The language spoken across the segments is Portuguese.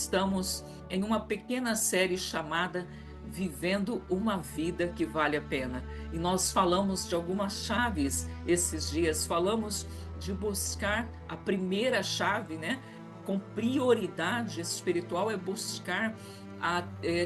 estamos em uma pequena série chamada Vivendo uma Vida que Vale a Pena. E nós falamos de algumas chaves esses dias, falamos de buscar a primeira chave, né? Com prioridade espiritual é buscar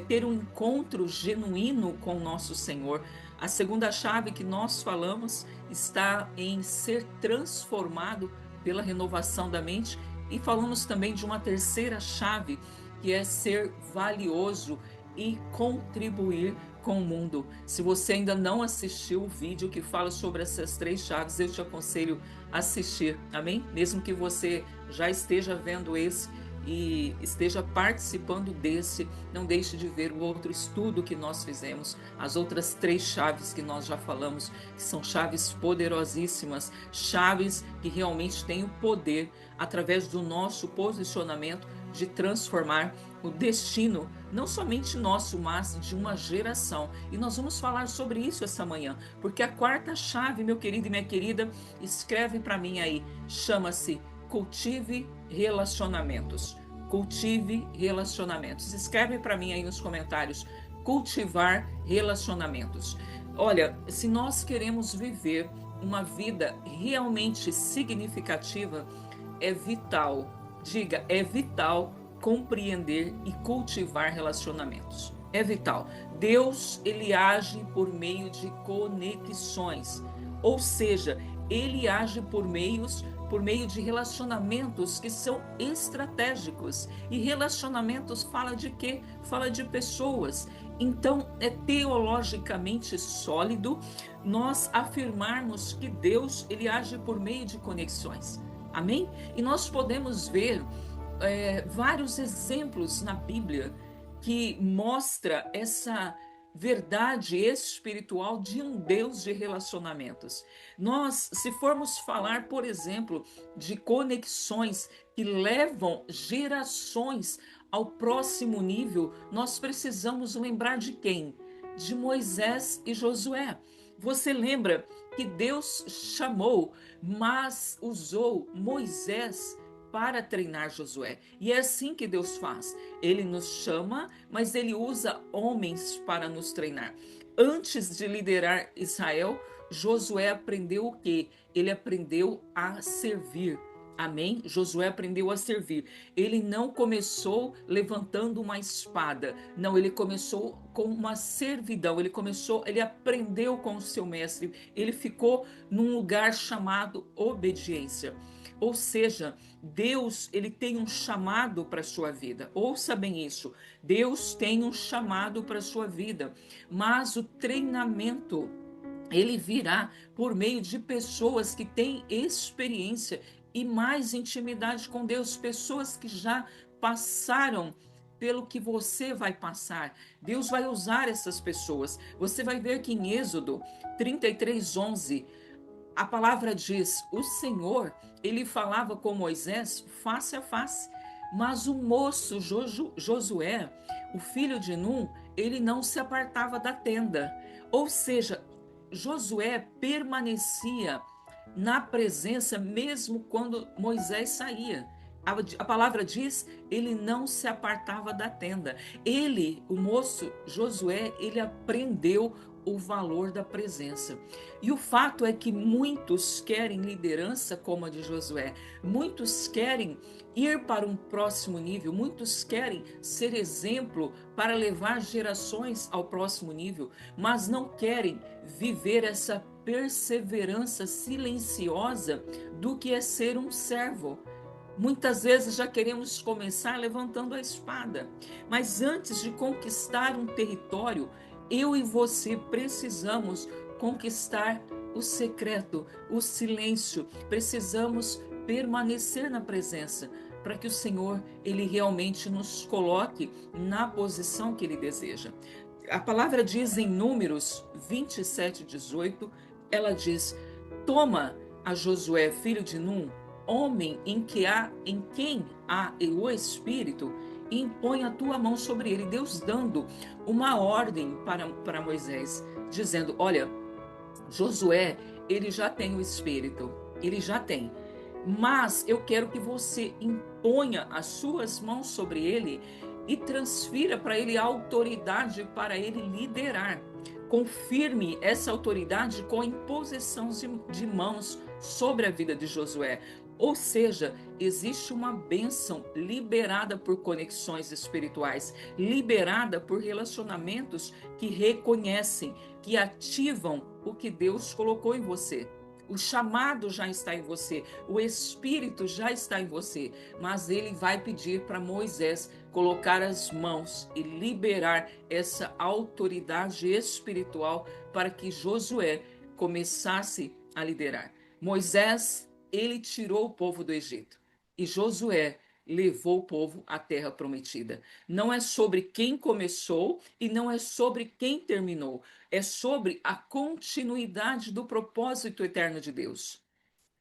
ter um encontro genuíno com o nosso Senhor. A segunda chave que nós falamos está em ser transformado pela renovação da mente, e falamos também de uma terceira chave, que é ser valioso e contribuir com o mundo. Se você ainda não assistiu o vídeo que fala sobre essas três chaves, eu te aconselho a assistir, amém? Mesmo que você já esteja vendo esse e esteja participando desse, não deixe de ver o outro estudo que nós fizemos, as outras três chaves que nós já falamos, que são chaves poderosíssimas, chaves que realmente têm o poder, através do nosso posicionamento, de transformar o destino, não somente nosso, mas de uma geração. E nós vamos falar sobre isso essa manhã, porque a quarta chave, meu querido e minha querida, escreve para mim aí, chama-se cultive relacionamentos. Cultive relacionamentos. Escreve para mim aí nos comentários, cultivar relacionamentos. Olha, se nós queremos viver uma vida realmente significativa, é vital, diga, é vital compreender e cultivar relacionamentos. É vital. Deus, ele age por meio de conexões. Ou seja, ele age por meio de relacionamentos que são estratégicos. E relacionamentos fala de quê? Fala de pessoas. Então, é teologicamente sólido nós afirmarmos que Deus, ele age por meio de conexões. Amém? E nós podemos ver vários exemplos na Bíblia que mostra essa verdade espiritual de um Deus de relacionamentos. Nós, se formos falar, por exemplo, de conexões que levam gerações ao próximo nível, nós precisamos lembrar de quem? De Moisés e Josué. Você lembra que Deus chamou, mas usou Moisés para treinar Josué. E é assim que Deus faz. Ele nos chama, mas ele usa homens para nos treinar. Antes de liderar Israel, Josué aprendeu o quê? Ele aprendeu a servir. Amém? Josué aprendeu a servir. Ele não começou levantando uma espada. Não, ele começou com uma servidão. Ele aprendeu com o seu mestre. Ele ficou num lugar chamado obediência. Ou seja, Deus, ele tem um chamado para a sua vida. Ouça bem isso. Deus tem um chamado para a sua vida. Mas o treinamento, ele virá por meio de pessoas que têm experiência e mais intimidade com Deus, pessoas que já passaram pelo que você vai passar. Deus vai usar essas pessoas. Você vai ver que em Êxodo 33:11, a palavra diz: o Senhor, ele falava com Moisés face a face, mas o moço Josué, o filho de Num, ele não se apartava da tenda. Ou seja, Josué permanecia na presença mesmo quando Moisés saía. A palavra diz, ele não se apartava da tenda. Ele, o moço Josué, ele aprendeu o valor da presença. E o fato é que muitos querem liderança como a de Josué. Muitos querem ir para um próximo nível. Muitos querem ser exemplo para levar gerações ao próximo nível, mas não querem viver essa perseverança silenciosa do que é ser um servo. Muitas vezes já queremos começar levantando a espada, mas antes de conquistar um território, eu e você precisamos conquistar o secreto, o silêncio. Precisamos permanecer na presença para que o Senhor, ele realmente nos coloque na posição que ele deseja. A palavra diz em Números 27:18, ela diz: toma a Josué, filho de Num, homem em quem há o Espírito, e impõe a tua mão sobre ele. Deus dando uma ordem para Moisés, dizendo: olha, Josué, ele já tem o Espírito, ele já tem, mas eu quero que você ponha as suas mãos sobre ele e transfira para ele a autoridade para ele liderar. Confirme essa autoridade com a imposição de mãos sobre a vida de Josué. Ou seja, existe uma bênção liberada por conexões espirituais, liberada por relacionamentos que reconhecem, que ativam o que Deus colocou em você. O chamado já está em você, o Espírito já está em você, mas ele vai pedir para Moisés colocar as mãos e liberar essa autoridade espiritual para que Josué começasse a liderar. Moisés, ele tirou o povo do Egito e Josué levou o povo à terra prometida. Não é sobre quem começou e não é sobre quem terminou, é sobre a continuidade do propósito eterno de Deus.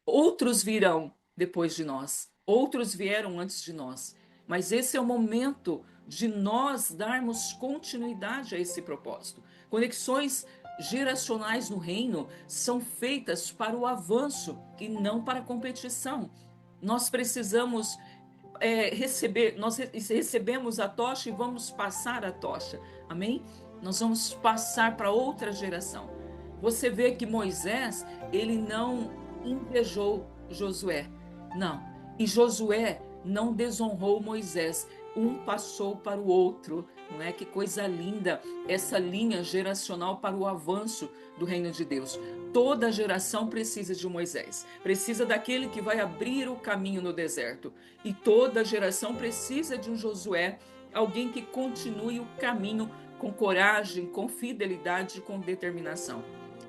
Outros virão depois de nós, outros vieram antes de nós, mas esse é o momento de nós darmos continuidade a esse propósito. Conexões geracionais no reino são feitas para o avanço e não para a competição. Nós precisamos nós recebemos a tocha e vamos passar a tocha, amém? Nós vamos passar para outra geração. Você vê que Moisés, ele não invejou Josué, não, e Josué não desonrou Moisés, um passou para o outro, não é? Que coisa linda essa linha geracional para o avanço do reino de Deus. Toda geração precisa de Moisés, precisa daquele que vai abrir o caminho no deserto, e toda geração precisa de um Josué, alguém que continue o caminho com coragem, com fidelidade, com determinação.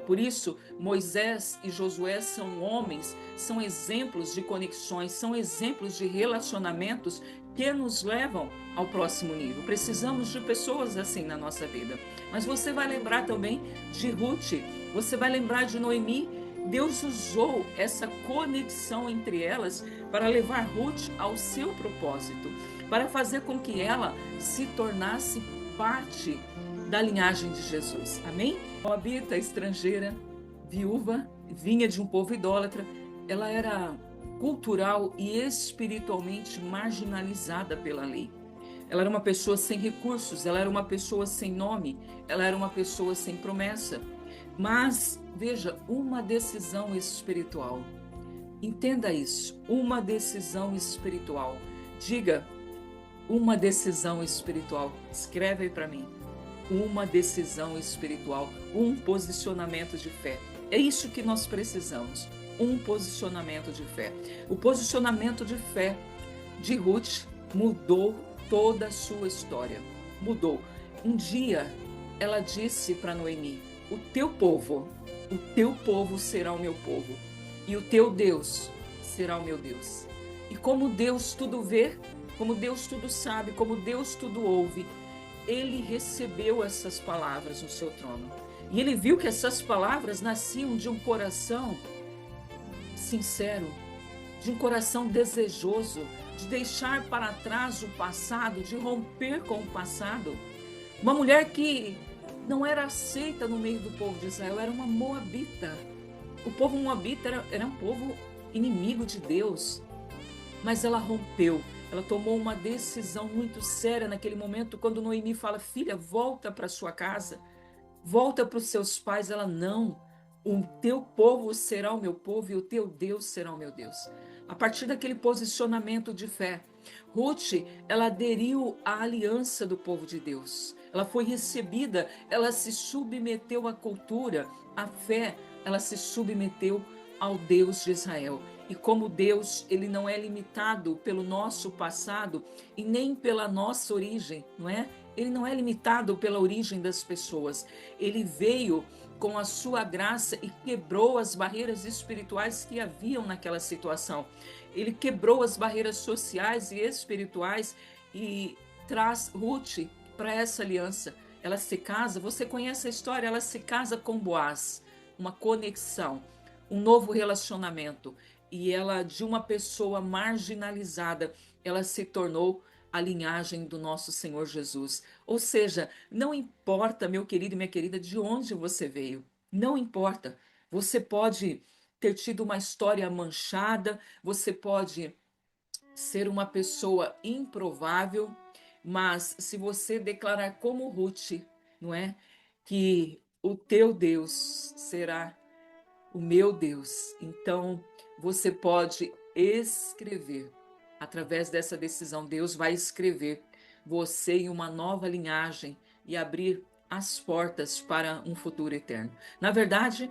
Por isso, Moisés e Josué são homens, são exemplos de conexões, são exemplos de relacionamentos que nos levam ao próximo nível. Precisamos de pessoas assim na nossa vida. Mas você vai lembrar também de Ruth, você vai lembrar de Noemi. Deus usou essa conexão entre elas para levar Ruth ao seu propósito, para fazer com que ela se tornasse parte da linhagem de Jesus. Amém? Moabita, estrangeira, viúva, vinha de um povo idólatra, ela era cultural e espiritualmente marginalizada pela lei. Ela era uma pessoa sem recursos, ela era uma pessoa sem nome, ela era uma pessoa sem promessa. Mas, veja, uma decisão espiritual. Entenda isso, uma decisão espiritual. Diga, uma decisão espiritual. Escreve aí para mim. Uma decisão espiritual, um posicionamento de fé. É isso que nós precisamos, um posicionamento de fé. O posicionamento de fé de Ruth mudou toda a sua história. Mudou. Um dia ela disse para Noemi: o teu povo será o meu povo, e o teu Deus será o meu Deus. E como Deus tudo vê, como Deus tudo sabe, como Deus tudo ouve, ele recebeu essas palavras no seu trono. E ele viu que essas palavras nasciam de um coração sincero, de um coração desejoso, de deixar para trás o passado, de romper com o passado. Uma mulher que não era aceita no meio do povo de Israel, era uma moabita. O povo moabita era um povo inimigo de Deus, mas ela rompeu. Ela tomou uma decisão muito séria naquele momento, quando Noemi fala: filha, volta para sua casa, volta para os seus pais. Ela: não, o teu povo será o meu povo e o teu Deus será o meu Deus. A partir daquele posicionamento de fé, Ruth, ela aderiu à aliança do povo de Deus. Ela foi recebida, ela se submeteu à cultura, à fé, ela se submeteu ao Deus de Israel. E como Deus, ele não é limitado pelo nosso passado e nem pela nossa origem, não é? Ele não é limitado pela origem das pessoas. Ele veio com a sua graça e quebrou as barreiras espirituais que haviam naquela situação. Ele quebrou as barreiras sociais e espirituais e traz Ruth para essa aliança. Ela se casa, você conhece a história, ela se casa com Boaz, uma conexão, um novo relacionamento. E ela, de uma pessoa marginalizada, ela se tornou a linhagem do nosso Senhor Jesus. Ou seja, não importa, meu querido e minha querida, de onde você veio, não importa. Você pode ter tido uma história manchada, você pode ser uma pessoa improvável, mas se você declarar como Ruth, não é? Que o teu Deus será o meu Deus. Então, você pode escrever. Através dessa decisão, Deus vai escrever você em uma nova linhagem e abrir as portas para um futuro eterno. Na verdade,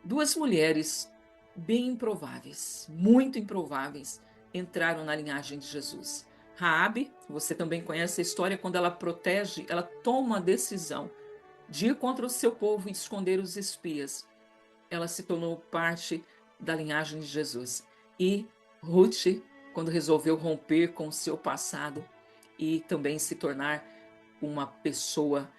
duas mulheres bem improváveis, muito improváveis, entraram na linhagem de Jesus. Raabe, você também conhece a história, quando ela protege, ela toma a decisão de ir contra o seu povo e esconder os espias. Ela se tornou parte da linhagem de Jesus. E Ruth, quando resolveu romper com o seu passado e também se tornar uma pessoa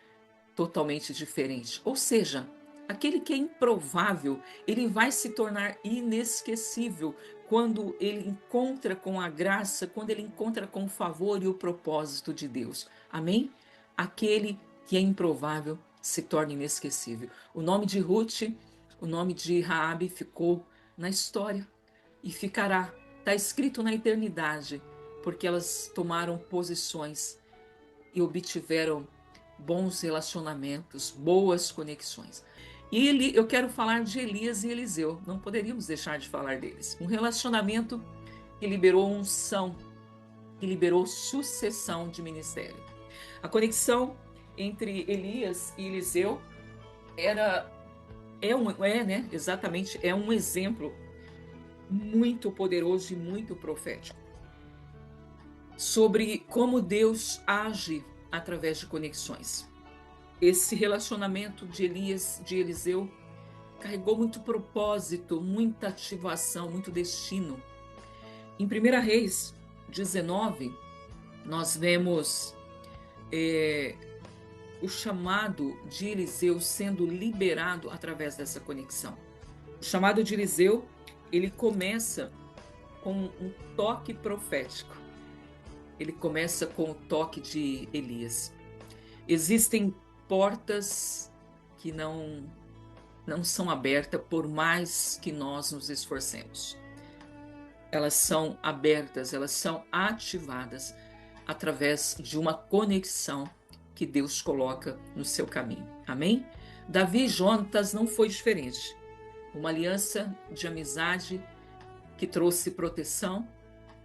totalmente diferente. Ou seja, aquele que é improvável, ele vai se tornar inesquecível quando ele encontra com a graça, quando ele encontra com o favor e o propósito de Deus. Amém? Aquele que é improvável se torna inesquecível. O nome de Ruth, o nome de Raabe ficou na história e ficará. Está escrito na eternidade, porque elas tomaram posições e obtiveram bons relacionamentos, boas conexões. E eu quero falar de Elias e Eliseu, não poderíamos deixar de falar deles. Um relacionamento que liberou unção, que liberou sucessão de ministério. A conexão entre Elias e Eliseu é um exemplo muito poderoso e muito profético sobre como Deus age através de conexões. Esse relacionamento de Elias, de Eliseu, carregou muito propósito, muita ativação, muito destino. Em 1 Reis 19, nós vemos o chamado de Eliseu sendo liberado através dessa conexão. O chamado de Eliseu, ele começa com um toque profético. Ele começa com o toque de Elias. Existem portas que não são abertas por mais que nós nos esforcemos. Elas são abertas, elas são ativadas através de uma conexão que Deus coloca no seu caminho. Amém? Davi e Jonatas não foi diferente. Uma aliança de amizade que trouxe proteção,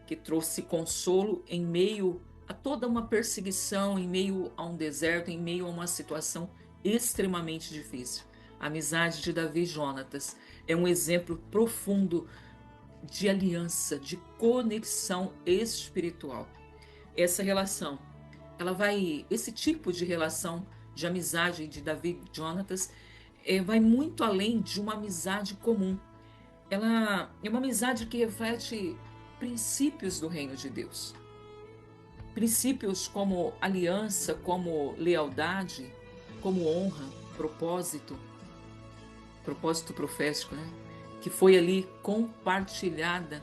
que trouxe consolo em meio a toda uma perseguição, em meio a um deserto, em meio a uma situação extremamente difícil. A amizade de Davi e Jonatas é um exemplo profundo de aliança, de conexão espiritual. Essa relação, esse tipo de relação de amizade de Davi e Jonatas vai muito além de uma amizade comum. Ela é uma amizade que reflete princípios do reino de Deus. Princípios como aliança, como lealdade, como honra, propósito profético, né? Que foi ali compartilhada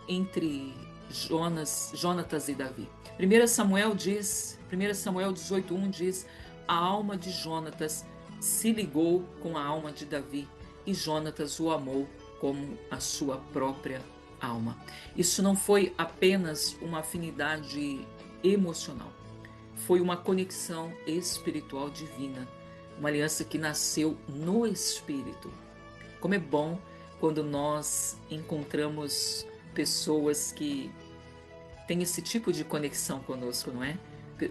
entre Jonatas e Davi. 1 Samuel 18:1 diz: a alma de Jonatas se ligou com a alma de Davi e Jonatas o amou como a sua própria alma. Isso não foi apenas uma afinidade emocional, foi uma conexão espiritual divina, uma aliança que nasceu no Espírito. Como é bom quando nós encontramos pessoas que têm esse tipo de conexão conosco, não é?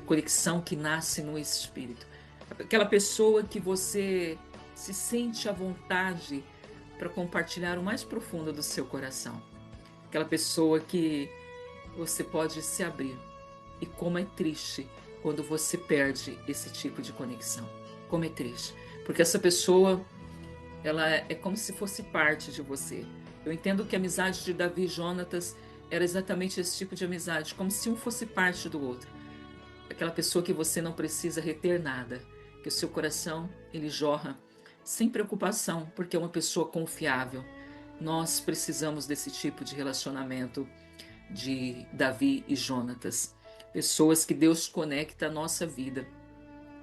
Conexão que nasce no Espírito. Aquela pessoa que você se sente à vontade para compartilhar o mais profundo do seu coração. Aquela pessoa que você pode se abrir. E como é triste quando você perde esse tipo de conexão. Como é triste. Porque essa pessoa, ela é como se fosse parte de você. Eu entendo que a amizade de Davi e Jonatas era exatamente esse tipo de amizade, como se um fosse parte do outro. Aquela pessoa que você não precisa reter nada, que o seu coração, ele jorra sem preocupação, porque é uma pessoa confiável. Nós precisamos desse tipo de relacionamento de Davi e Jonatas. Pessoas que Deus conecta à nossa vida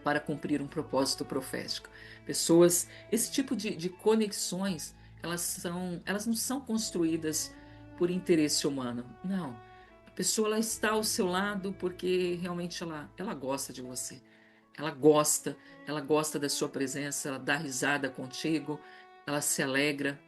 para cumprir um propósito profético. Pessoas, esse tipo de conexões, elas não são construídas por interesse humano. Não, pessoa ela está ao seu lado porque realmente ela gosta de você. Ela gosta da sua presença, ela dá risada contigo, ela se alegra.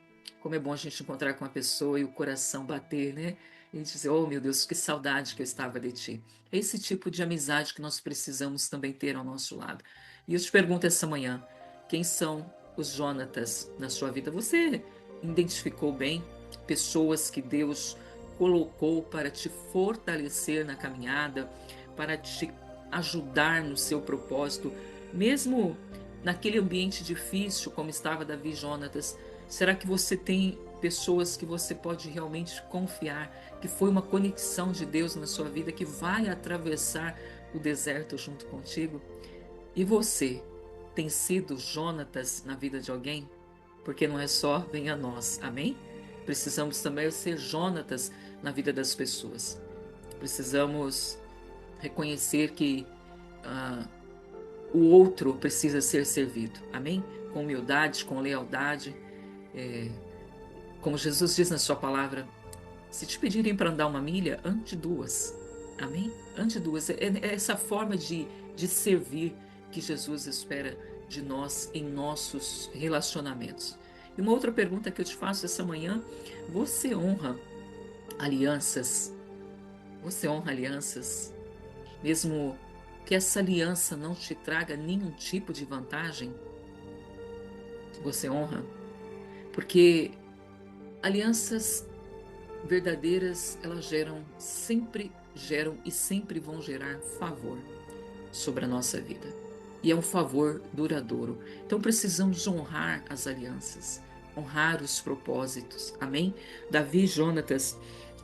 Como é bom a gente encontrar com uma pessoa e o coração bater, né? E dizer, oh meu Deus, que saudade que eu estava de ti. É esse tipo de amizade que nós precisamos também ter ao nosso lado. E eu te pergunto essa manhã, quem são os Jonatas na sua vida? Você identificou bem pessoas que Deus colocou para te fortalecer na caminhada, para te ajudar no seu propósito, mesmo naquele ambiente difícil como estava Davi e Jonatas? Será que você tem pessoas que você pode realmente confiar, que foi uma conexão de Deus na sua vida, que vai atravessar o deserto junto contigo? E você tem sido Jonatas na vida de alguém? Porque não é só vem a nós, amém? Precisamos também ser Jonatas na vida das pessoas. Precisamos reconhecer que ah, o outro precisa ser servido, amém? Com humildade, com lealdade, como Jesus diz na sua palavra, se te pedirem para andar uma milha, ande duas, amém? Ande duas, é essa forma de servir que Jesus espera de nós em nossos relacionamentos. E uma outra pergunta que eu te faço essa manhã, você honra alianças? Você honra alianças? Mesmo que essa aliança não te traga nenhum tipo de vantagem, você honra? Porque alianças verdadeiras, elas geram e sempre vão gerar favor sobre a nossa vida. E é um favor duradouro. Então precisamos honrar as alianças, honrar os propósitos. Amém? Davi e Jonatas,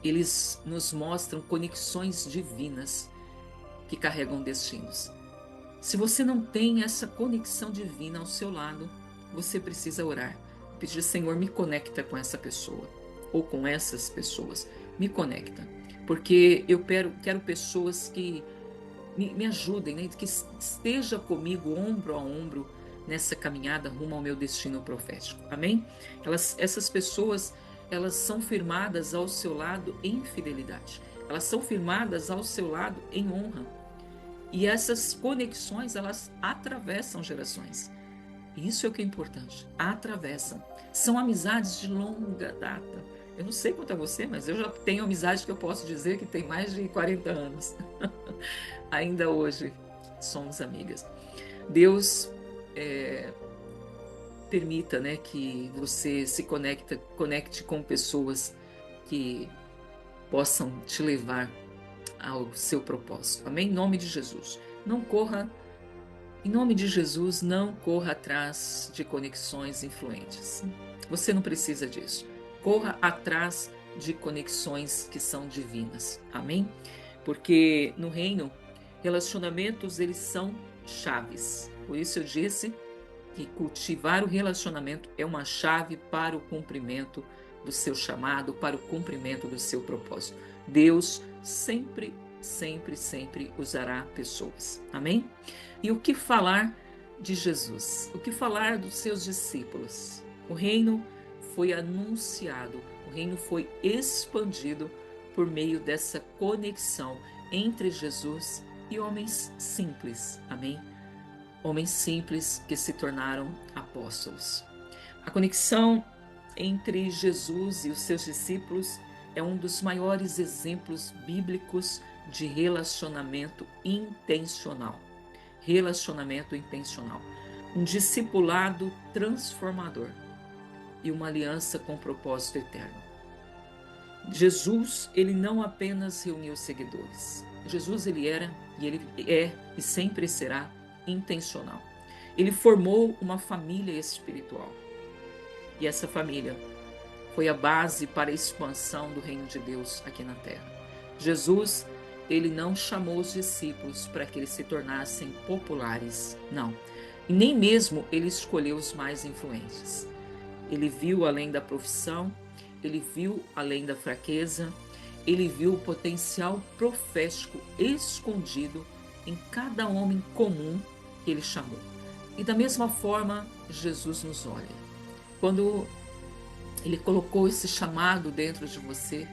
eles nos mostram conexões divinas que carregam destinos. Se você não tem essa conexão divina ao seu lado, você precisa orar. Pedir, Senhor, me conecta com essa pessoa, ou com essas pessoas, me conecta. Porque eu quero pessoas que me ajudem, né? Que esteja comigo ombro a ombro nessa caminhada rumo ao meu destino profético. Amém? Essas pessoas, elas são firmadas ao seu lado em fidelidade. Elas são firmadas ao seu lado em honra. E essas conexões, elas atravessam gerações. Isso é o que é importante. Atravessam. São amizades de longa data. Eu não sei quanto a você, mas eu já tenho amizade que eu posso dizer que tem mais de 40 anos. Ainda hoje somos amigas. Deus permita, né, que você se conecte com pessoas que possam te levar ao seu propósito. Amém? Em nome de Jesus. Em nome de Jesus, não corra atrás de conexões influentes. Você não precisa disso. Corra atrás de conexões que são divinas. Amém? Porque no reino, relacionamentos, eles são chaves. Por isso eu disse que cultivar o relacionamento é uma chave para o cumprimento do seu chamado, para o cumprimento do seu propósito. Deus sempre usará pessoas. Amém? E o que falar de Jesus? O que falar dos seus discípulos? O reino foi anunciado, o reino foi expandido por meio dessa conexão entre Jesus e homens simples. Amém? Homens simples que se tornaram apóstolos. A conexão entre Jesus e os seus discípulos é um dos maiores exemplos bíblicos de relacionamento intencional. Relacionamento intencional. Um discipulado transformador e uma aliança com propósito eterno. Jesus, ele não apenas reuniu seguidores. Jesus, ele era e ele é e sempre será intencional. Ele formou uma família espiritual. E essa família foi a base para a expansão do reino de Deus aqui na terra. Jesus, ele não chamou os discípulos para que eles se tornassem populares, não. E nem mesmo ele escolheu os mais influentes. Ele viu além da profissão, ele viu além da fraqueza, ele viu o potencial profético escondido em cada homem comum que ele chamou. E da mesma forma, Jesus nos olha. Quando ele colocou esse chamado dentro de você,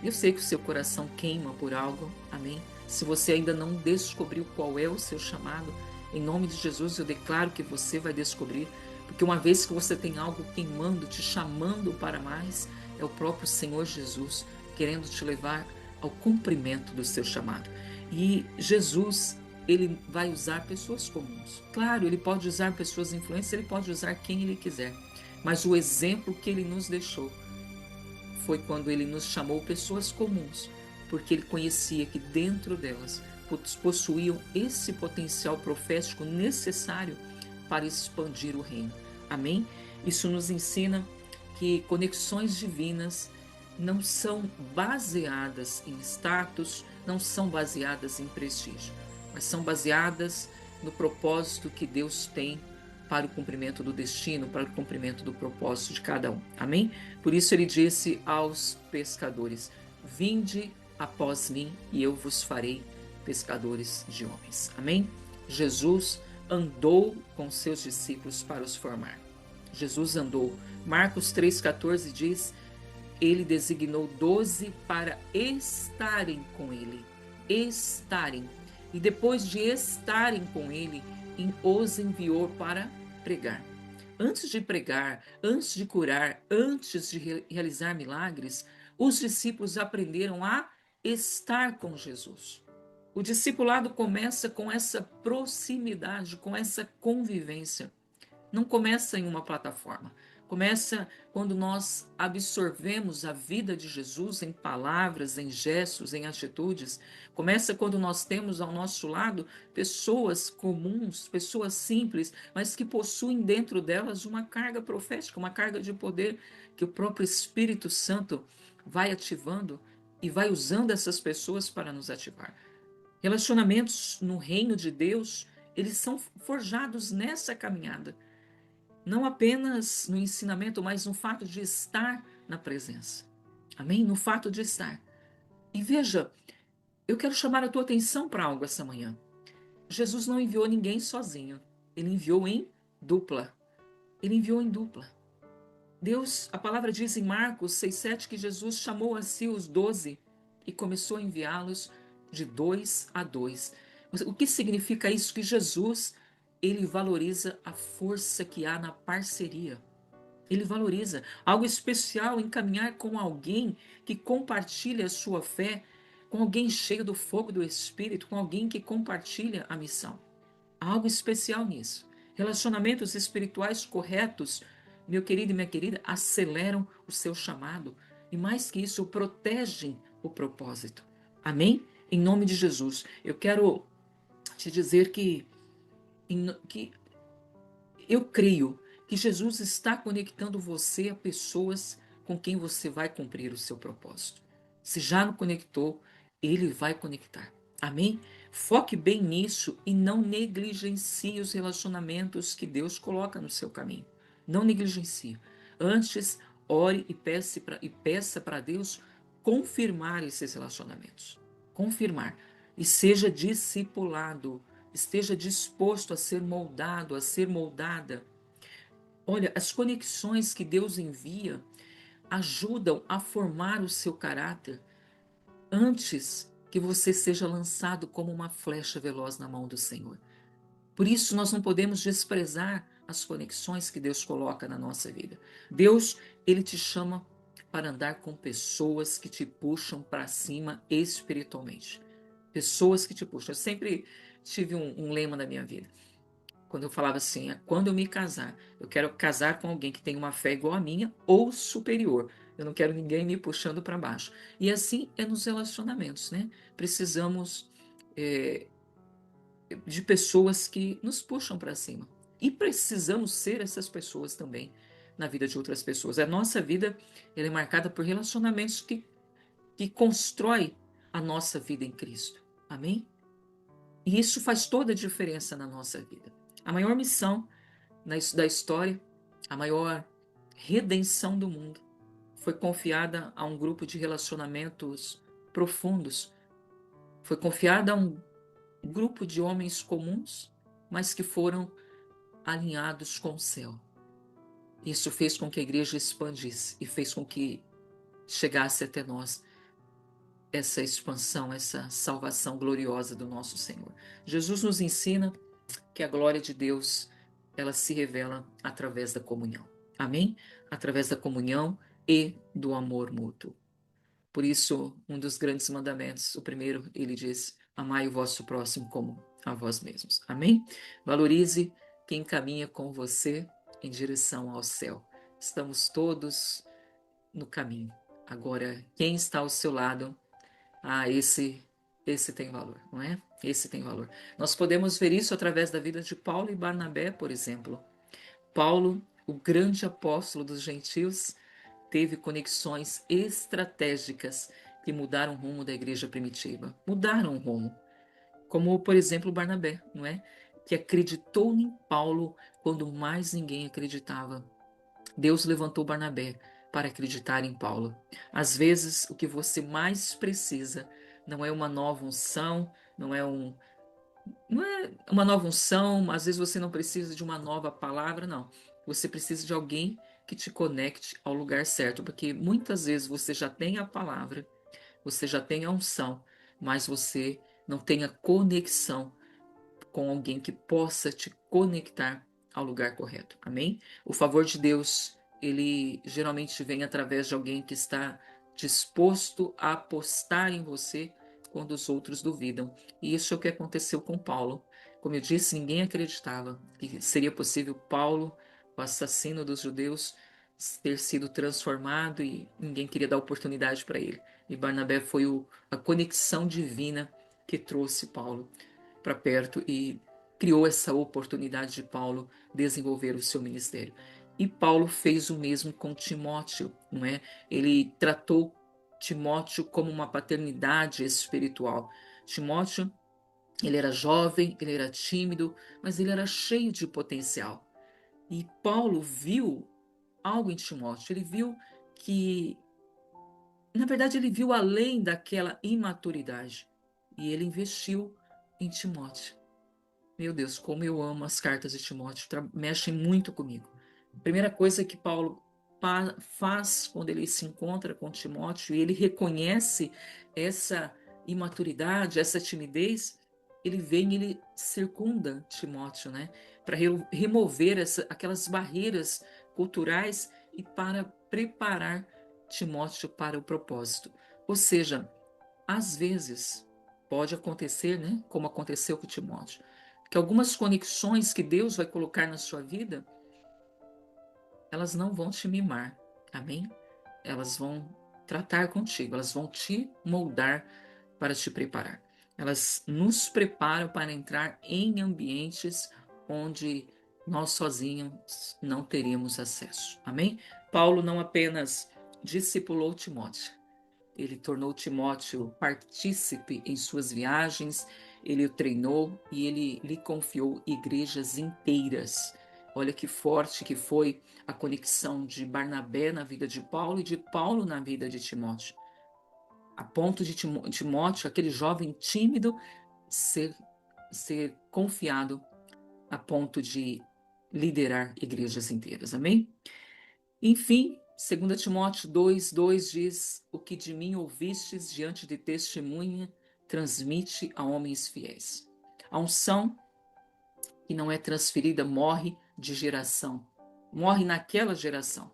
Eu sei que o seu coração queima por algo, amém? Se você ainda não descobriu qual é o seu chamado, em nome de Jesus eu declaro que você vai descobrir, porque uma vez que você tem algo queimando, te chamando para mais, é o próprio Senhor Jesus querendo te levar ao cumprimento do seu chamado. E Jesus, ele vai usar pessoas comuns. Claro, ele pode usar pessoas influentes, ele pode usar quem ele quiser. Mas o exemplo que ele nos deixou foi quando ele nos chamou pessoas comuns, porque ele conhecia que dentro delas possuíam esse potencial profético necessário para expandir o reino. Amém? Isso nos ensina que conexões divinas não são baseadas em status, não são baseadas em prestígio, mas são baseadas no propósito que Deus tem para o cumprimento do destino, para o cumprimento do propósito de cada um. Amém? Por isso ele disse aos pescadores: vinde após mim e eu vos farei pescadores de homens. Amém? Jesus andou com seus discípulos para os formar. Jesus andou. Marcos 3,14 diz: ele designou 12 para estarem com ele. Estarem. E depois de estarem com ele, os enviou para pregar. Antes de pregar, antes de curar, antes de realizar milagres, os discípulos aprenderam a estar com Jesus. O discipulado começa com essa proximidade, com essa convivência. Não começa em uma plataforma. Começa quando nós absorvemos a vida de Jesus em palavras, em gestos, em atitudes. Começa quando nós temos ao nosso lado pessoas comuns, pessoas simples, mas que possuem dentro delas uma carga profética, uma carga de poder que o próprio Espírito Santo vai ativando e vai usando essas pessoas para nos ativar. Relacionamentos no reino de Deus, eles são forjados nessa caminhada. Não apenas no ensinamento, mas no fato de estar na presença. Amém? No fato de estar. E veja, eu quero chamar a tua atenção para algo essa manhã. Jesus não enviou ninguém sozinho. Ele enviou em dupla. Ele enviou em dupla. Deus, a palavra diz em Marcos 6,7 que Jesus chamou a si os 12 e começou a enviá-los de 2 a 2. O que significa isso? Que Jesus, ele valoriza a força que há na parceria. Ele valoriza algo especial em caminhar com alguém que compartilha a sua fé, com alguém cheio do fogo do Espírito, com alguém que compartilha a missão. Há algo especial nisso. Relacionamentos espirituais corretos, meu querido e minha querida, aceleram o seu chamado e, mais que isso, protegem o propósito. Amém? Em nome de Jesus. Eu quero te dizer que eu creio que Jesus está conectando você a pessoas com quem você vai cumprir o seu propósito. Se já não conectou, ele vai conectar. Amém? Foque bem nisso e não negligencie os relacionamentos que Deus coloca no seu caminho. Não negligencie. Antes, ore e peça para Deus confirmar esses relacionamentos. Confirmar. E seja discipulado. Esteja disposto a ser moldado, a ser moldada. Olha, as conexões que Deus envia ajudam a formar o seu caráter antes que você seja lançado como uma flecha veloz na mão do Senhor. Por isso, nós não podemos desprezar as conexões que Deus coloca na nossa vida. Deus, ele te chama para andar com pessoas que te puxam para cima espiritualmente. Pessoas que te puxam. Eu sempre tive um lema na minha vida. Quando eu falava assim, quando eu me casar, eu quero casar com alguém que tem uma fé igual a minha ou superior. Eu não quero ninguém me puxando para baixo. E assim é nos relacionamentos, né? Precisamos é, de pessoas que nos puxam para cima. E precisamos ser essas pessoas também na vida de outras pessoas. A nossa vida ela é marcada por relacionamentos que constrói a nossa vida em Cristo. Amém? E isso faz toda a diferença na nossa vida. A maior missão da história, a maior redenção do mundo, foi confiada a um grupo de relacionamentos profundos. Foi confiada a um grupo de homens comuns, mas que foram alinhados com o céu. Isso fez com que a igreja expandisse e fez com que chegasse até nós essa expansão, essa salvação gloriosa do nosso Senhor. Jesus nos ensina que a glória de Deus, ela se revela através da comunhão. Amém? Através da comunhão e do amor mútuo. Por isso, um dos grandes mandamentos, o primeiro, ele diz: amai o vosso próximo como a vós mesmos. Amém? Valorize quem caminha com você em direção ao céu. Estamos todos no caminho. Agora, quem está ao seu lado, esse tem valor, não é? Esse tem valor. Nós podemos ver isso através da vida de Paulo e Barnabé, por exemplo. Paulo, o grande apóstolo dos gentios, teve conexões estratégicas que mudaram o rumo da igreja primitiva. Mudaram o rumo. Como, por exemplo, Barnabé, não é? Que acreditou em Paulo quando mais ninguém acreditava. Deus levantou Barnabé para acreditar em Paulo. Às vezes, o que você mais precisa não é uma nova unção, não é uma nova unção, às vezes você não precisa de uma nova palavra, não. Você precisa de alguém que te conecte ao lugar certo, porque muitas vezes você já tem a palavra, você já tem a unção, mas você não tem a conexão com alguém que possa te conectar ao lugar correto. Amém? O favor de Deus, ele geralmente vem através de alguém que está disposto a apostar em você quando os outros duvidam. E isso é o que aconteceu com Paulo. Como eu disse, ninguém acreditava que seria possível Paulo, o assassino dos judeus, ter sido transformado e ninguém queria dar oportunidade para ele. E Barnabé foi a conexão divina que trouxe Paulo para perto e criou essa oportunidade de Paulo desenvolver o seu ministério. E Paulo fez o mesmo com Timóteo, não é? Ele tratou Timóteo como uma paternidade espiritual. Timóteo, ele era jovem, ele era tímido, mas ele era cheio de potencial. E Paulo viu algo em Timóteo, ele viu que, na verdade, ele viu além daquela imaturidade e ele investiu em Timóteo. Meu Deus, como eu amo as cartas de Timóteo, mexem muito comigo. A primeira coisa que Paulo faz quando ele se encontra com Timóteo e ele reconhece essa imaturidade, essa timidez, ele vem, ele circunda Timóteo, né, para remover aquelas barreiras culturais e para preparar Timóteo para o propósito. Ou seja, às vezes pode acontecer, né, como aconteceu com Timóteo, que algumas conexões que Deus vai colocar na sua vida, elas não vão te mimar, amém? Elas vão tratar contigo, elas vão te moldar para te preparar. Elas nos preparam para entrar em ambientes onde nós sozinhos não teríamos acesso, amém? Paulo não apenas discipulou Timóteo, ele tornou Timóteo partícipe em suas viagens, ele o treinou e ele lhe confiou igrejas inteiras. Olha que forte que foi a conexão de Barnabé na vida de Paulo e de Paulo na vida de Timóteo. A ponto de Timóteo, aquele jovem tímido, ser, ser confiado a ponto de liderar igrejas inteiras. Amém? Enfim, 2 Timóteo 2:2 diz: o que de mim ouvistes diante de testemunha, transmite a homens fiéis. A unção que não é transferida morre de geração, morre naquela geração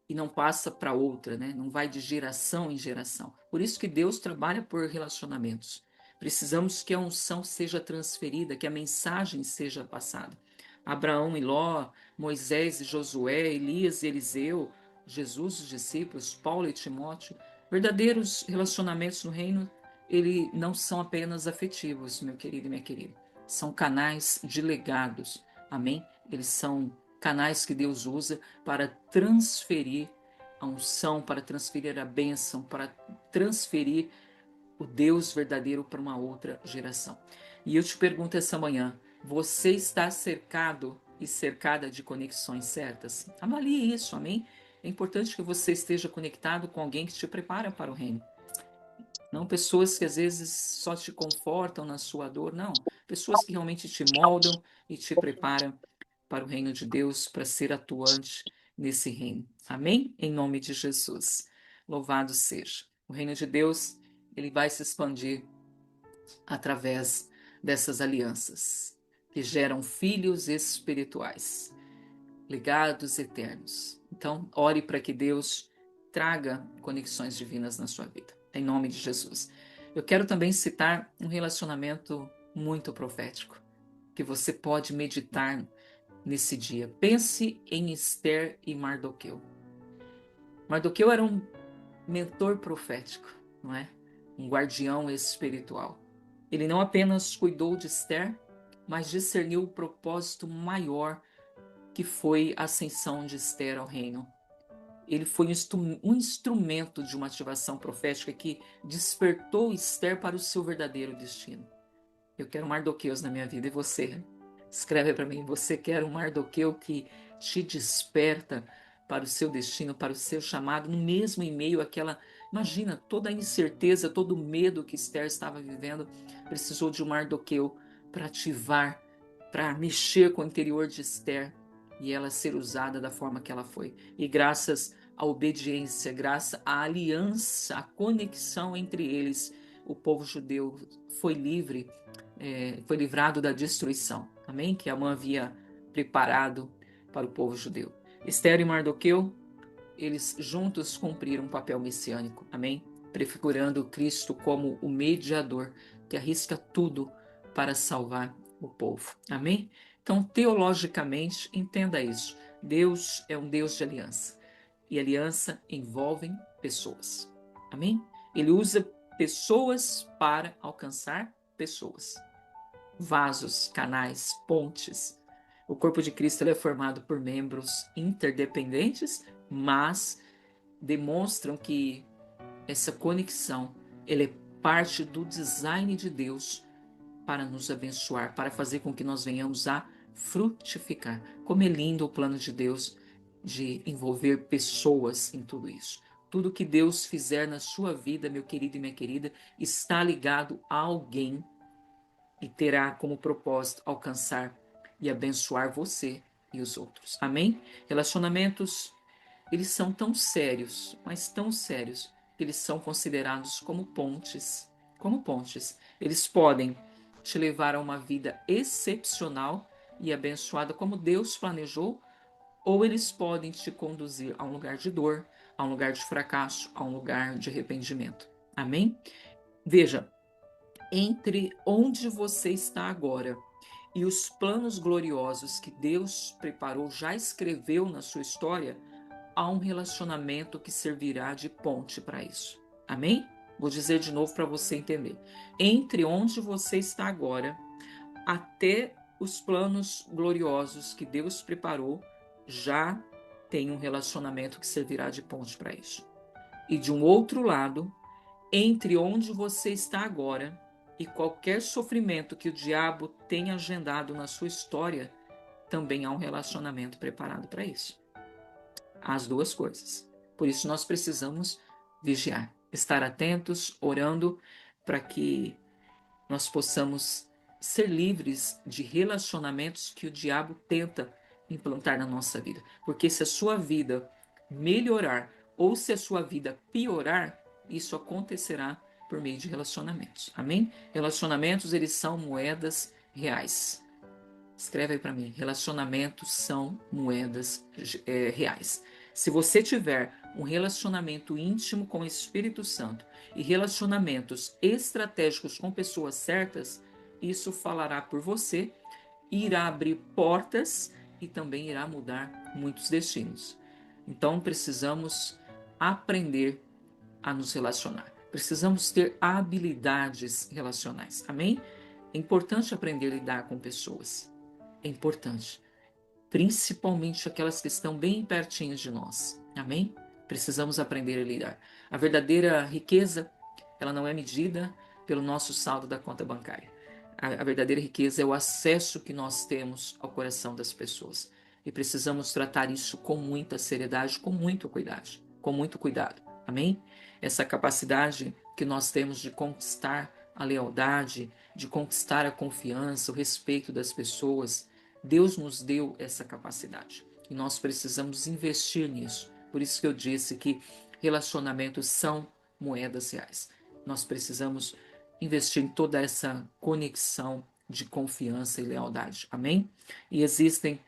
e não passa para outra, né? Não vai de geração em geração. Por isso que Deus trabalha por relacionamentos. Precisamos que a unção seja transferida, que a mensagem seja passada. Abraão e Ló, Moisés e Josué, Elias e Eliseu, Jesus e os discípulos, Paulo e Timóteo, verdadeiros relacionamentos no reino, ele não são apenas afetivos, meu querido e minha querida. São canais de legados. Amém? Eles são canais que Deus usa para transferir a unção, para transferir a bênção, para transferir o Deus verdadeiro para uma outra geração. E eu te pergunto essa manhã: você está cercado e cercada de conexões certas? Avalie isso, amém? É importante que você esteja conectado com alguém que te prepara para o reino. Não pessoas que às vezes só te confortam na sua dor, não. Pessoas que realmente te moldam e te preparam para o reino de Deus, para ser atuante nesse reino. Amém? Em nome de Jesus. Louvado seja. O reino de Deus, ele vai se expandir através dessas alianças, que geram filhos espirituais, legados eternos. Então, ore para que Deus traga conexões divinas na sua vida, em nome de Jesus. Eu quero também citar um relacionamento muito profético, que você pode meditar nesse dia. Pense em Esther e Mardoqueu. Mardoqueu era um mentor profético, não é? Um guardião espiritual. Ele não apenas cuidou de Esther, mas discerniu o propósito maior que foi a ascensão de Esther ao reino. Ele foi um instrumento de uma ativação profética que despertou Esther para o seu verdadeiro destino. Eu quero Mardoqueus na minha vida, e você? Escreve para mim, você quer um Mardoqueu que te desperta para o seu destino, para o seu chamado, no mesmo e-mail àquela, imagina, toda a incerteza, todo o medo que Esther estava vivendo, precisou de um Mardoqueu para ativar, para mexer com o interior de Esther e ela ser usada da forma que ela foi. E graças à obediência, graças à aliança, à conexão entre eles, o povo judeu foi livre, foi livrado da destruição, amém? Que Amã havia preparado para o povo judeu. Esther e Mardoqueu, eles juntos cumpriram um papel messiânico, amém? Prefigurando Cristo como o mediador que arrisca tudo para salvar o povo, amém? Então, teologicamente, entenda isso. Deus é um Deus de aliança, e aliança envolve pessoas, amém? Ele usa pessoas para alcançar pessoas. Vasos, canais, pontes. O corpo de Cristo é formado por membros interdependentes, mas demonstram que essa conexão é parte do design de Deus para nos abençoar, para fazer com que nós venhamos a frutificar. Como é lindo o plano de Deus de envolver pessoas em tudo isso. Tudo que Deus fizer na sua vida, meu querido e minha querida, está ligado a alguém e terá como propósito alcançar e abençoar você e os outros. Amém? Relacionamentos, eles são tão sérios, mas tão sérios, que eles são considerados como pontes. Como pontes. Eles podem te levar a uma vida excepcional e abençoada como Deus planejou, ou eles podem te conduzir a um lugar de dor, a um lugar de fracasso, a um lugar de arrependimento. Amém? Veja, entre onde você está agora e os planos gloriosos que Deus preparou, já escreveu na sua história, há um relacionamento que servirá de ponte para isso. Amém? Vou dizer de novo para você entender. Entre onde você está agora até os planos gloriosos que Deus preparou, já tem um relacionamento que servirá de ponte para isso. E de um outro lado, entre onde você está agora e qualquer sofrimento que o diabo tenha agendado na sua história, também há um relacionamento preparado para isso. As duas coisas. Por isso nós precisamos vigiar, estar atentos, orando para que nós possamos ser livres de relacionamentos que o diabo tenta implantar na nossa vida. Porque se a sua vida melhorar ou se a sua vida piorar, isso acontecerá por meio de relacionamentos. Amém? Relacionamentos, eles são moedas reais. Escreve aí para mim. Relacionamentos são moedas reais. Se você tiver um relacionamento íntimo com o Espírito Santo e relacionamentos estratégicos com pessoas certas, isso falará por você, irá abrir portas e também irá mudar muitos destinos. Então precisamos aprender a nos relacionar. Precisamos ter habilidades relacionais. Amém? É importante aprender a lidar com pessoas. É importante. Principalmente aquelas que estão bem pertinho de nós. Amém? Precisamos aprender a lidar. A verdadeira riqueza, ela não é medida pelo nosso saldo da conta bancária. A verdadeira riqueza é o acesso que nós temos ao coração das pessoas. E precisamos tratar isso com muita seriedade, com muito cuidado. Com muito cuidado. Amém? Essa capacidade que nós temos de conquistar a lealdade, de conquistar a confiança, o respeito das pessoas, Deus nos deu essa capacidade e nós precisamos investir nisso. Por isso que eu disse que relacionamentos são moedas reais. nós precisamos investir em toda essa conexão de confiança e lealdade. Amém? E existem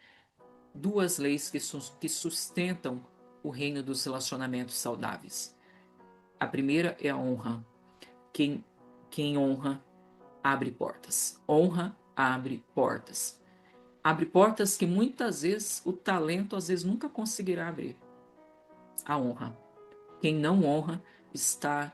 duas leis que sustentam o reino dos relacionamentos saudáveis. A primeira é a honra. Quem, quem honra, abre portas. Honra, abre portas. Abre portas que muitas vezes o talento às vezes nunca conseguirá abrir. A honra. Quem não honra está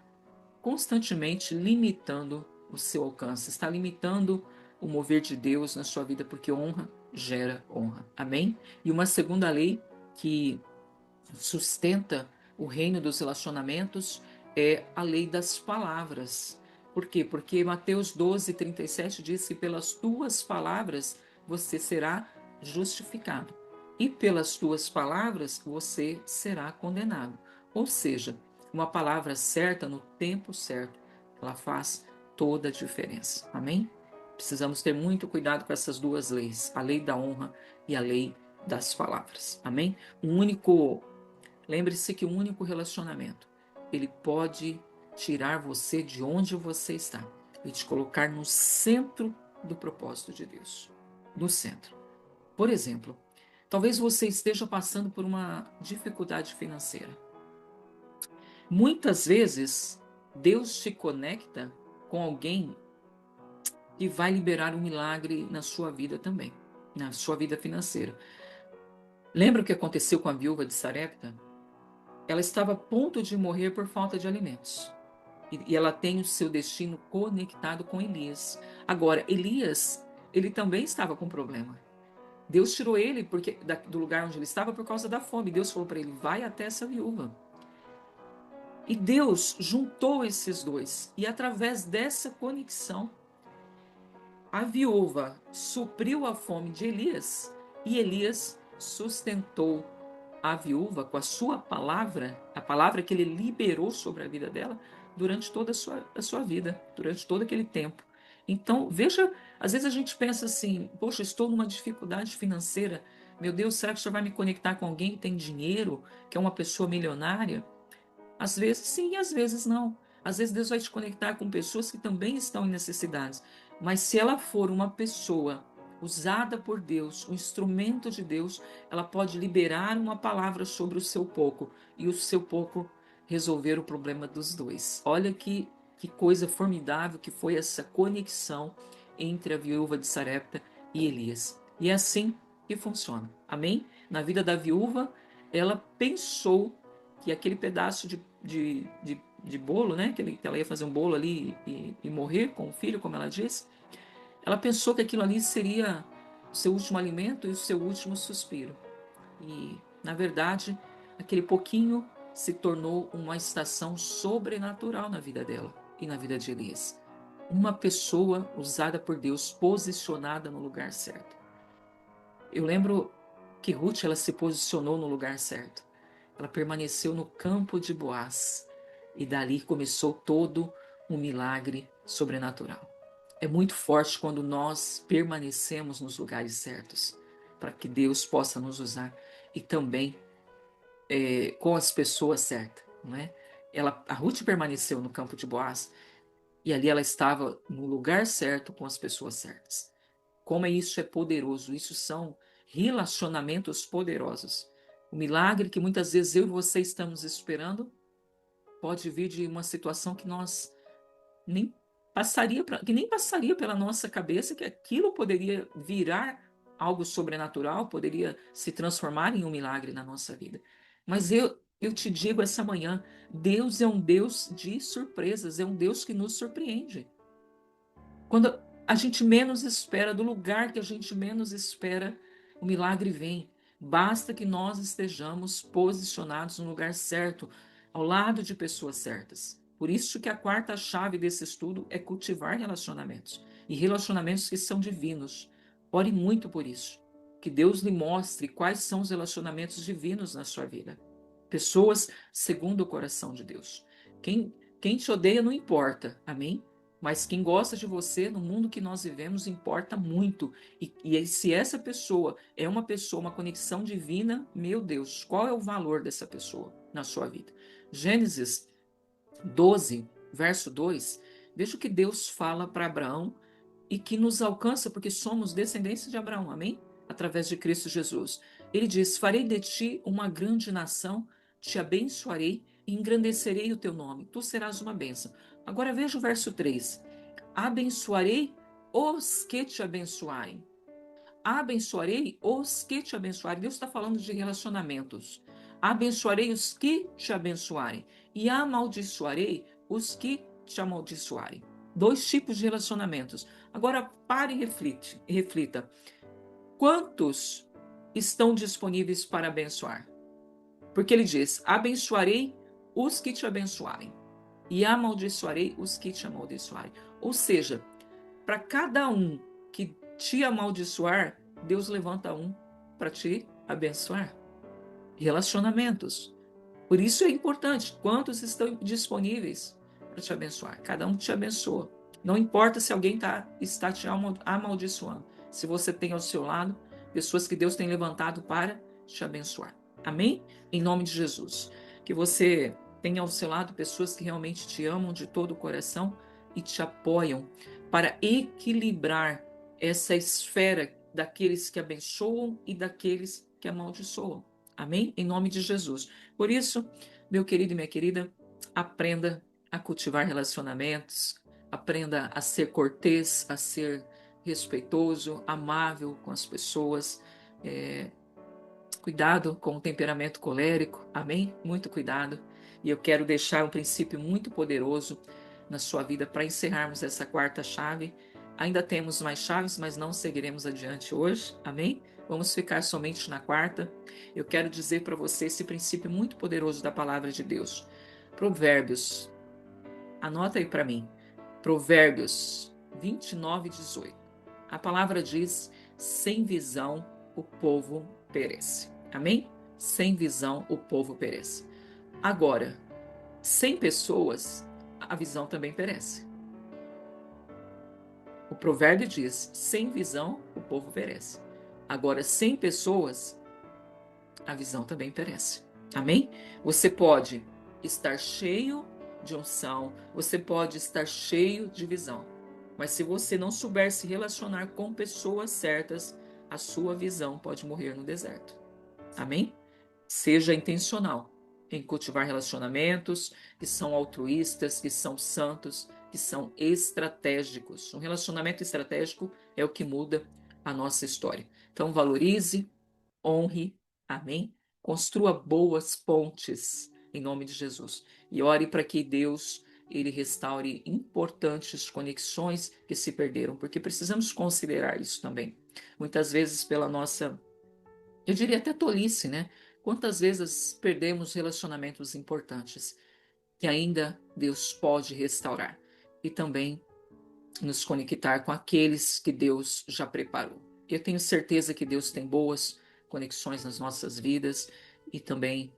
constantemente limitando o seu alcance, está limitando o mover de Deus na sua vida, porque honra gera honra. Amém? E uma segunda lei que sustenta o reino dos relacionamentos é a lei das palavras. Por quê? Porque Mateus 12:37 diz que pelas tuas palavras você será justificado e pelas tuas palavras você será condenado. Ou seja, uma palavra certa no tempo certo, ela faz toda a diferença. Amém? Precisamos ter muito cuidado com essas duas leis, a lei da honra e a lei das palavras. Amém? Lembre-se que o único relacionamento, ele pode tirar você de onde você está e te colocar no centro do propósito de Deus. No centro. Por exemplo, talvez você esteja passando por uma dificuldade financeira. Muitas vezes, Deus te conecta com alguém que vai liberar um milagre na sua vida também, na sua vida financeira. Lembra o que aconteceu com a viúva de Sarepta? Ela estava a ponto de morrer por falta de alimentos. E ela tem o seu destino conectado com Elias. Agora, Elias, ele também estava com problema. Deus tirou ele do lugar onde ele estava por causa da fome. Deus falou para ele, vai até essa viúva. E Deus juntou esses dois. E através dessa conexão, a viúva supriu a fome de Elias e Elias sustentou a viúva com a sua palavra, a palavra que ele liberou sobre a vida dela durante toda a sua vida, durante todo aquele tempo. Então, veja, às vezes a gente pensa assim, poxa, estou numa dificuldade financeira, meu Deus, será que o senhor vai me conectar com alguém que tem dinheiro, que é uma pessoa milionária? Às vezes sim, às vezes não. Às vezes Deus vai te conectar com pessoas que também estão em necessidades. Mas se ela for uma pessoa usada por Deus, um instrumento de Deus, ela pode liberar uma palavra sobre o seu pouco e o seu pouco resolver o problema dos dois. Olha que coisa formidável que foi essa conexão entre a viúva de Sarepta e Elias. E é assim que funciona. Amém? Na vida da viúva, ela pensou que aquele pedaço de bolo, né, que ela ia fazer um bolo ali e morrer com o filho, como ela disse, ela pensou que aquilo ali seria o seu último alimento e o seu último suspiro. E, na verdade, aquele pouquinho se tornou uma estação sobrenatural na vida dela e na vida de Elias. Uma pessoa usada por Deus, posicionada no lugar certo. Eu lembro que Ruth, ela se posicionou no lugar certo. Ela permaneceu no campo de Boaz e dali começou todo um milagre sobrenatural. É muito forte quando nós permanecemos nos lugares certos, para que Deus possa nos usar e também com as pessoas certas, não é? A Ruth permaneceu no campo de Boaz e ali ela estava no lugar certo com as pessoas certas. Como isso é poderoso, isso são relacionamentos poderosos. O milagre que muitas vezes eu e você estamos esperando pode vir de uma situação que nós nem que nem passaria pela nossa cabeça que aquilo poderia virar algo sobrenatural, poderia se transformar em um milagre na nossa vida. Mas eu te digo essa manhã, Deus é um Deus de surpresas, é um Deus que nos surpreende. Quando a gente menos espera, do lugar que a gente menos espera, o milagre vem. Basta que nós estejamos posicionados no lugar certo, ao lado de pessoas certas. Por isso que a quarta chave desse estudo é cultivar relacionamentos. E relacionamentos que são divinos. Ore muito por isso. Que Deus lhe mostre quais são os relacionamentos divinos na sua vida. Pessoas segundo o coração de Deus. Quem te odeia não importa, amém? Mas quem gosta de você no mundo que nós vivemos importa muito. E se essa pessoa é uma pessoa, uma conexão divina, meu Deus, qual é o valor dessa pessoa na sua vida? Gênesis 12, verso 2, veja o que Deus fala para Abraão e que nos alcança porque somos descendentes de Abraão, amém? Através de Cristo Jesus. Ele diz: Farei de ti uma grande nação, te abençoarei e engrandecerei o teu nome. Tu serás uma bênção. Agora veja o verso 3. Abençoarei os que te abençoarem. Abençoarei os que te abençoarem. Deus está falando de relacionamentos. Abençoarei os que te abençoarem e amaldiçoarei os que te amaldiçoarem. Dois tipos de relacionamentos. Agora pare e reflita. Quantos estão disponíveis para abençoar? Porque ele diz: abençoarei os que te abençoarem e amaldiçoarei os que te amaldiçoarem. Ou seja, para cada um que te amaldiçoar, Deus levanta um para te abençoar. Relacionamentos. Por isso é importante. Quantos estão disponíveis para te abençoar? Cada um te abençoa. Não importa se alguém está te amaldiçoando. Se você tem ao seu lado pessoas que Deus tem levantado para te abençoar. Amém? Em nome de Jesus. Que você tenha ao seu lado pessoas que realmente te amam de todo o coração e te apoiam para equilibrar essa esfera daqueles que abençoam e daqueles que amaldiçoam. Amém? Em nome de Jesus. Por isso, meu querido e minha querida, aprenda a cultivar relacionamentos, aprenda a ser cortês, a ser respeitoso, amável com as pessoas. Cuidado com o temperamento colérico, amém? Muito cuidado. E eu quero deixar um princípio muito poderoso na sua vida para encerrarmos essa quarta chave. Ainda temos mais chaves, mas não seguiremos adiante hoje, amém? Vamos ficar somente na quarta. Eu quero dizer para você esse princípio muito poderoso da palavra de Deus. Provérbios, anota aí para mim. Provérbios 29:18. A palavra diz: sem visão o povo perece. Amém? Sem visão o povo perece. Agora, sem pessoas, a visão também perece. O provérbio diz: sem visão o povo perece. Agora, sem pessoas, a visão também perece. Amém? Você pode estar cheio de unção, você pode estar cheio de visão, mas se você não souber se relacionar com pessoas certas, a sua visão pode morrer no deserto. Amém? Seja intencional em cultivar relacionamentos que são altruístas, que são santos, que são estratégicos. Um relacionamento estratégico é o que muda a nossa história. Então, valorize, honre, amém? Construa boas pontes em nome de Jesus e ore para que Deus ele restaure importantes conexões que se perderam, porque precisamos considerar isso também. Muitas vezes pela nossa, eu diria até tolice, né? Quantas vezes perdemos relacionamentos importantes que ainda Deus pode restaurar e também nos conectar com aqueles que Deus já preparou. Eu tenho certeza que Deus tem boas conexões nas nossas vidas e também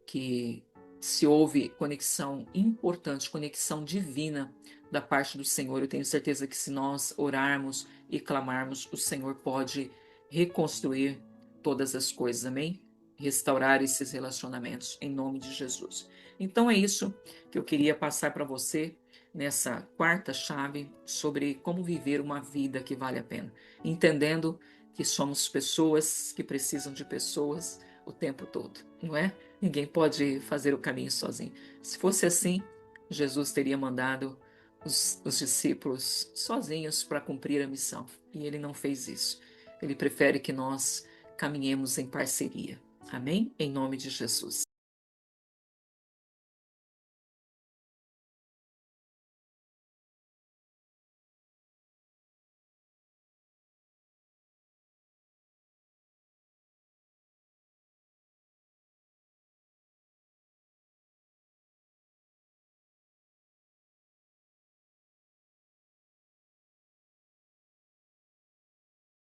que se houve conexão importante, conexão divina da parte do Senhor, eu tenho certeza que se nós orarmos e clamarmos, o Senhor pode reconstruir todas as coisas, amém? Restaurar esses relacionamentos em nome de Jesus. Então é isso que eu queria passar para você nessa quarta chave sobre como viver uma vida que vale a pena, entendendo que somos pessoas que precisam de pessoas o tempo todo, não é? Ninguém pode fazer o caminho sozinho. Se fosse assim, Jesus teria mandado os discípulos sozinhos para cumprir a missão. E ele não fez isso. Ele prefere que nós caminhemos em parceria. Amém? Em nome de Jesus.